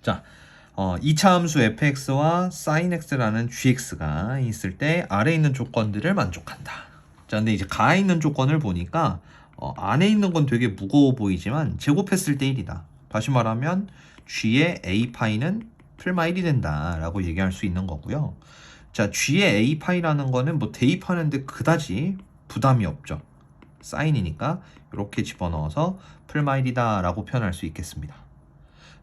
자, 2차 함수 fx와 sin x라는 gx가 있을 때 아래에 있는 조건들을 만족한다. 자, 근데 이제 가에 있는 조건을 보니까 안에 있는 건 되게 무거워 보이지만 제곱했을 때 1이다. 다시 말하면 g의 a파이는 풀마 1이 된다라고 얘기할 수 있는 거고요. 자, g의 a파이라는 거는 뭐 대입하는데 그다지 부담이 없죠. 사인이니까 이렇게 집어넣어서 풀마 1이다 라고 표현할 수 있겠습니다.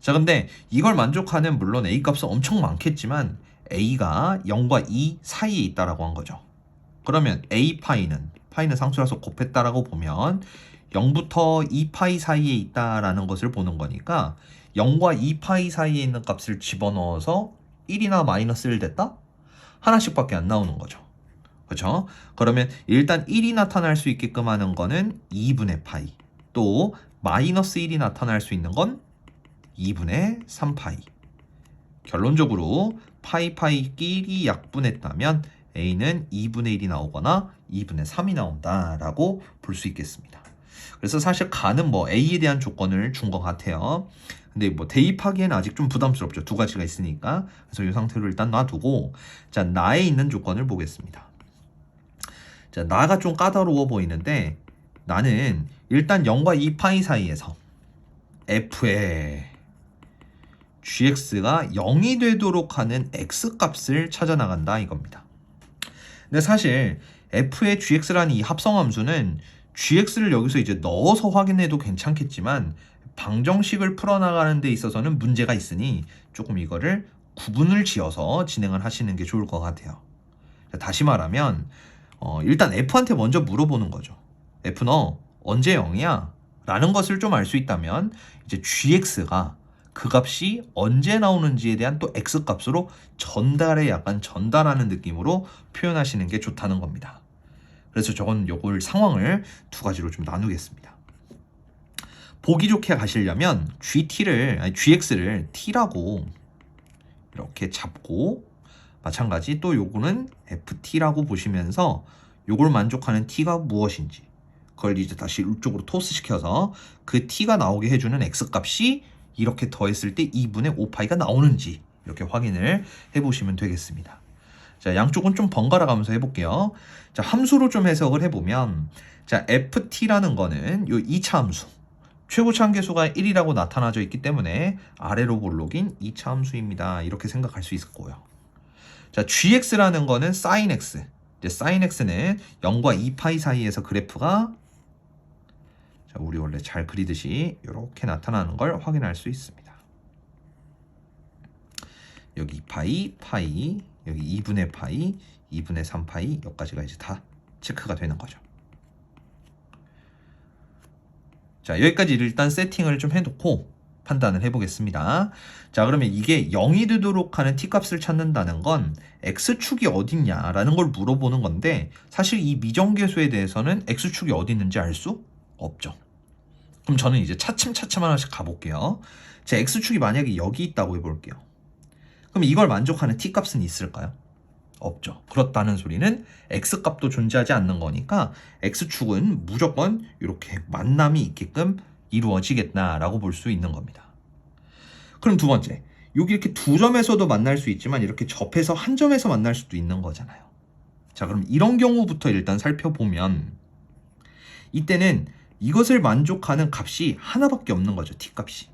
자, 근데 이걸 만족하는 물론 a 값은 엄청 많겠지만 a가 0과 2 사이에 있다라고 한 거죠. 그러면 a파이는 상수라서 곱했다라고 보면 0부터 2파이 사이에 있다라는 것을 보는 거니까 0과 2파이 사이에 있는 값을 집어넣어서 1이나 마이너스 1 됐다? 하나씩밖에 안 나오는 거죠. 그렇죠? 그러면 일단 1이 나타날 수 있게끔 하는 거는 2분의 파이, 또 마이너스 1이 나타날 수 있는 건 2분의 3파이. 결론적으로 파이끼리 약분했다면 a는 2분의 1이 나오거나 2분의 3이 나온다라고 볼 수 있겠습니다. 그래서 사실 가는 뭐 a에 대한 조건을 준 것 같아요. 근데 뭐 대입하기에는 아직 좀 부담스럽죠. 두 가지가 있으니까. 그래서 이 상태로 일단 놔두고, 자, 나에 있는 조건을 보겠습니다. 자, 나가 좀 까다로워 보이는데 나는 일단 0과 2파이 사이에서 f의 gx가 0이 되도록 하는 x값을 찾아 나간다 이겁니다. 근데 사실 f의 gx라는 이 합성함수는 gx를 여기서 이제 넣어서 확인해도 괜찮겠지만 방정식을 풀어나가는 데 있어서는 문제가 있으니 조금 이거를 구분을 지어서 진행을 하시는 게 좋을 것 같아요. 다시 말하면 일단 f한테 먼저 물어보는 거죠. f 너 언제 0이야? 라는 것을 좀 알 수 있다면 이제 gx가 그 값이 언제 나오는지에 대한 또 x값으로 약간 전달하는 느낌으로 표현하시는 게 좋다는 겁니다. 그래서 저건 요걸 상황을 두 가지로 좀 나누겠습니다. 보기 좋게 가시려면 gx를 t라고 이렇게 잡고, 마찬가지 또 요거는 ft라고 보시면서 요걸 만족하는 t가 무엇인지 그걸 이제 다시 이쪽으로 토스시켜서 그 t가 나오게 해주는 x값이 이렇게 더했을 때 2분의 5파이가 나오는지 이렇게 확인을 해보시면 되겠습니다. 자, 양쪽은 좀 번갈아 가면서 해볼게요. 자, 함수로 좀 해석을 해보면, 자, ft라는 거는 요 2차 함수, 최고차 함계수가 1이라고 나타나져 있기 때문에 아래로 볼록인 2차 함수입니다. 이렇게 생각할 수 있을 거예요. 자, gx라는 거는 sin x. 이제 sin x는 0과 2파이 사이에서 그래프가, 자, 우리 원래 잘 그리듯이 이렇게 나타나는 걸 확인할 수 있습니다. 여기 파이, 여기 2분의 파이, 2분의 3파이, 여기까지가 이제 다 체크가 되는 거죠. 자, 여기까지 일단 세팅을 좀 해놓고 판단을 해보겠습니다. 자, 그러면 이게 0이 되도록 하는 t값을 찾는다는 건 x축이 어딨냐라는 걸 물어보는 건데, 사실 이 미정계수에 대해서는 x축이 어디 있는지 알 수 없죠. 그럼 저는 이제 차츰차츰 하나씩 가볼게요. 제 x축이 만약에 여기 있다고 해볼게요. 그럼 이걸 만족하는 t값은 있을까요? 없죠. 그렇다는 소리는 x값도 존재하지 않는 거니까 x축은 무조건 이렇게 만남이 있게끔 이루어지겠다라고 볼 수 있는 겁니다. 그럼 두 번째, 여기 이렇게 두 점에서도 만날 수 있지만 이렇게 접해서 한 점에서 만날 수도 있는 거잖아요. 자, 그럼 이런 경우부터 일단 살펴보면 이때는 이것을 만족하는 값이 하나밖에 없는 거죠. t값이.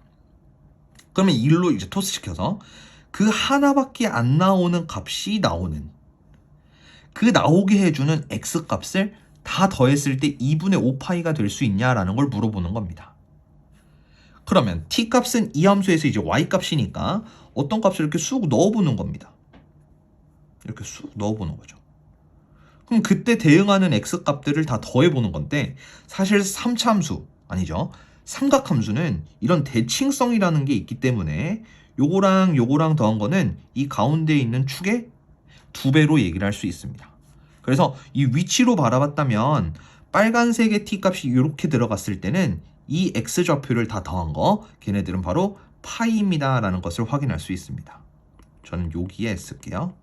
그러면 일로 이제 토스시켜서 그 하나밖에 안 나오는 값이 나오는, 그 나오게 해주는 x값을 다 더했을 때 2분의 5파이가 될 수 있냐라는 걸 물어보는 겁니다. 그러면 t값은 이 함수에서 이제 y값이니까 어떤 값을 이렇게 쑥 넣어보는 겁니다. 이렇게 쑥 넣어보는 거죠. 그럼 그때 대응하는 x값들을 다 더해보는 건데, 사실 3차 함수, 아니죠, 삼각함수는 이런 대칭성이라는 게 있기 때문에 요거랑 요거랑 더한 거는 이 가운데에 있는 축의 2배로 얘기를 할 수 있습니다. 그래서 이 위치로 바라봤다면 빨간색의 t값이 이렇게 들어갔을 때는 이 x좌표를 다 더한 거, 걔네들은 바로 파이입니다 라는 것을 확인할 수 있습니다. 저는 여기에 쓸게요.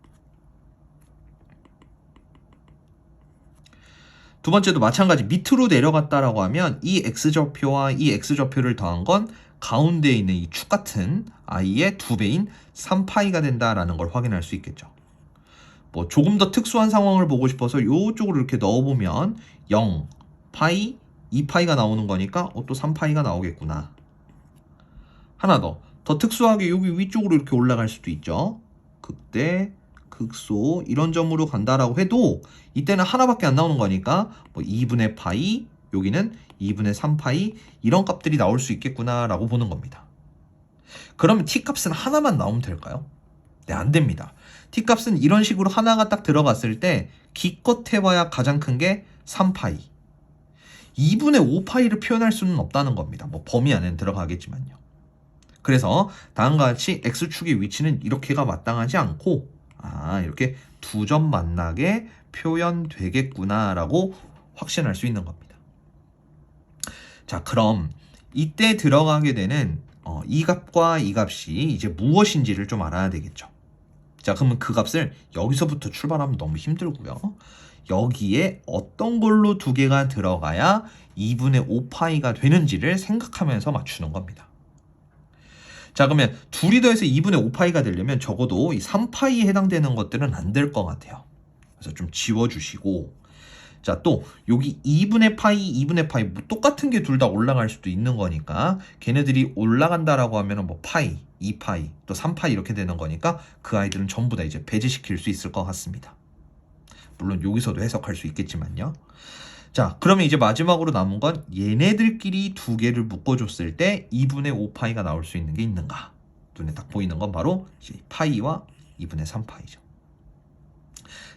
두 번째도 마찬가지, 밑으로 내려갔다라고 하면 이 x좌표와 이 x좌표를 더한 건 가운데에 있는 이 축 같은 i의 2배인 3파이가 된다라는 걸 확인할 수 있겠죠. 뭐 조금 더 특수한 상황을 보고 싶어서 이쪽으로 이렇게 넣어보면 0, 파이, 2파이가 나오는 거니까 또 3파이가 나오겠구나. 하나 더 특수하게 여기 위쪽으로 이렇게 올라갈 수도 있죠. 극대, 극소 이런 점으로 간다라고 해도 이때는 하나밖에 안 나오는 거니까 뭐 2분의 파이, 여기는 2분의 3파이 이런 값들이 나올 수 있겠구나 라고 보는 겁니다. 그러면 t값은 하나만 나오면 될까요? 네, 안 됩니다. t값은 이런 식으로 하나가 딱 들어갔을 때 기껏 해봐야 가장 큰 게 3파이. 2분의 5파이를 표현할 수는 없다는 겁니다. 뭐 범위 안에는 들어가겠지만요. 그래서 다음과 같이 x축의 위치는 이렇게가 마땅하지 않고 이렇게 두 점 만나게 표현되겠구나 라고 확신할 수 있는 겁니다. 자, 그럼 이때 들어가게 되는 이 값과 이 값이 이제 무엇인지를 좀 알아야 되겠죠. 자, 그러면 그 값을 여기서부터 출발하면 너무 힘들고요. 여기에 어떤 걸로 두 개가 들어가야 2분의 5파이가 되는지를 생각하면서 맞추는 겁니다. 자, 그러면 둘이 더해서 2분의 5파이가 되려면 적어도 이 3파이에 해당되는 것들은 안 될 것 같아요. 그래서 좀 지워주시고, 자, 또 여기 2분의 파이, 2분의 파이 뭐 똑같은 게 둘 다 올라갈 수도 있는 거니까 걔네들이 올라간다라고 하면은 뭐 파이, 2파이, 또 3파이 이렇게 되는 거니까 그 아이들은 전부 다 이제 배제시킬 수 있을 것 같습니다. 물론 여기서도 해석할 수 있겠지만요. 자, 그러면 이제 마지막으로 남은 건 얘네들끼리 두 개를 묶어줬을 때 2분의 5파이가 나올 수 있는 게 있는가? 눈에 딱 보이는 건 바로 이제 파이와 2분의 3파이죠.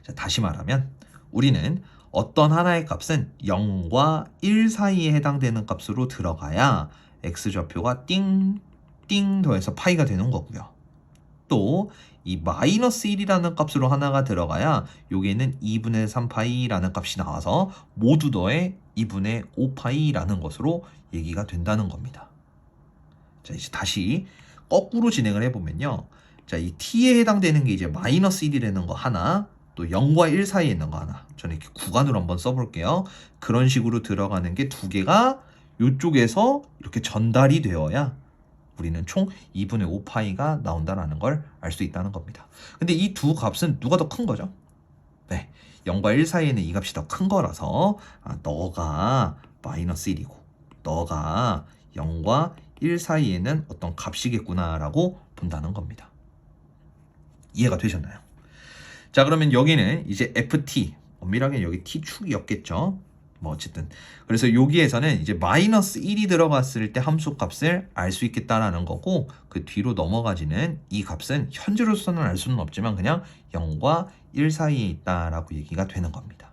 자, 다시 말하면 우리는 어떤 하나의 값은 0과 1 사이에 해당되는 값으로 들어가야 x좌표가 띵 더해서 파이가 되는 거고요. 또 이 마이너스 1이라는 값으로 하나가 들어가야 여기에는 2분의 3파이라는 값이 나와서 모두 더해 2분의 5파이라는 것으로 얘기가 된다는 겁니다. 자, 이제 다시 거꾸로 진행을 해보면요. 자, 이 t에 해당되는 게 이제 마이너스 1이라는 거 하나, 또 0과 1 사이에 있는 거 하나. 저는 이렇게 구간으로 한번 써볼게요. 그런 식으로 들어가는 게 두 개가 이쪽에서 이렇게 전달이 되어야 우리는 총 2분의 5파이가 나온다는 걸 알 수 있다는 겁니다. 근데 이 두 값은 누가 더 큰 거죠? 네, 0과 1 사이에는 이 값이 더 큰 거라서 너가 마이너스 1이고 너가 0과 1 사이에는 어떤 값이겠구나 라고 본다는 겁니다. 이해가 되셨나요? 자, 그러면 여기는 이제 ft, 엄밀하게 여기 t축이었겠죠. 뭐 어쨌든 그래서 여기에서는 이제 마이너스 1이 들어갔을 때 함수 값을 알 수 있겠다라는 거고, 그 뒤로 넘어가지는 이 값은 현재로서는 알 수는 없지만 그냥 0과 1 사이에 있다라고 얘기가 되는 겁니다.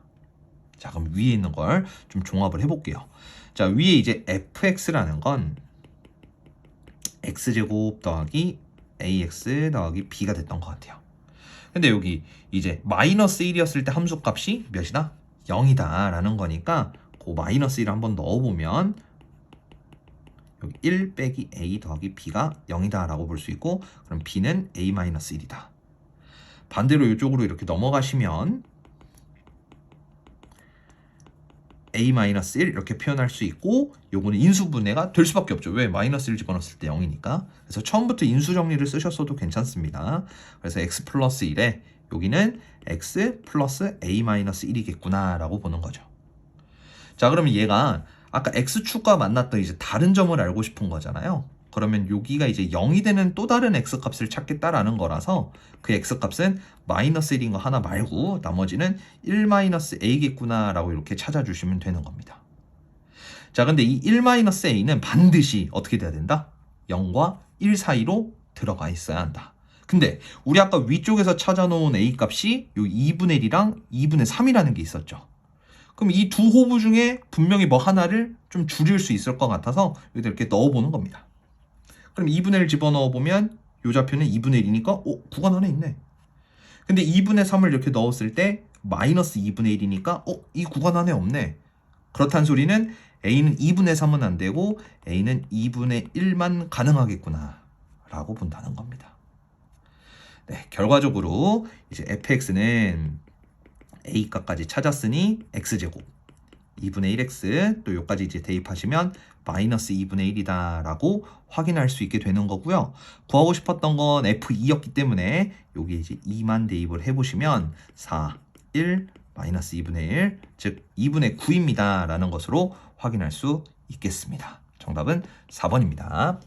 자, 그럼 위에 있는 걸 좀 종합을 해볼게요. 자, 위에 이제 fx라는 건 x제곱 더하기 ax 더하기 b가 됐던 것 같아요. 근데 여기 이제 마이너스 1이었을 때 함수 값이 몇이다? 0이다 라는 거니까 그 마이너스 1을 한번 넣어보면 여기 1 빼기 a 더하기 b가 0이다 라고 볼 수 있고, 그럼 b는 a-1이다. 반대로 이쪽으로 이렇게 넘어가시면 a-1 이렇게 표현할 수 있고, 요거는 인수분해가 될 수밖에 없죠. 왜? 마이너스 1 집어넣었을 때 0이니까. 그래서 처음부터 인수 정리를 쓰셨어도 괜찮습니다. 그래서 x 플러스 1에 여기는 x 플러스 a-1이겠구나 라고 보는 거죠. 자, 그러면 얘가 아까 x축과 만났던 이제 다른 점을 알고 싶은 거잖아요. 그러면 여기가 이제 0이 되는 또 다른 x값을 찾겠다라는 거라서 그 x값은 마이너스 1인 거 하나 말고 나머지는 1-a겠구나 라고 이렇게 찾아주시면 되는 겁니다. 자, 근데 이 1-a는 반드시 어떻게 돼야 된다? 0과 1 사이로 들어가 있어야 한다. 근데 우리 아까 위쪽에서 찾아놓은 a 값이 요 2분의 1이랑 2분의 3이라는 게 있었죠. 그럼 이 두 호부 중에 분명히 뭐 하나를 좀 줄일 수 있을 것 같아서 여기다 이렇게 넣어보는 겁니다. 그럼 2분의 1 집어넣어보면 요 좌표는 2분의 1이니까 구간 안에 있네. 근데 2분의 3을 이렇게 넣었을 때 마이너스 2분의 1이니까 이 구간 안에 없네. 그렇다는 소리는 a는 2분의 3은 안 되고 a는 2분의 1만 가능하겠구나 라고 본다는 겁니다. 네, 결과적으로 이제 fx는 a 값까지 찾았으니 x제곱 2분의 1x 또 여기까지 이제 대입하시면 마이너스 2분의 1이다 라고 확인할 수 있게 되는 거고요. 구하고 싶었던 건 F2였기 때문에 여기 이제 2만 대입을 해보시면 4, 1, 마이너스 2분의 1, 즉 2분의 9입니다 라는 것으로 확인할 수 있겠습니다. 정답은 4번입니다.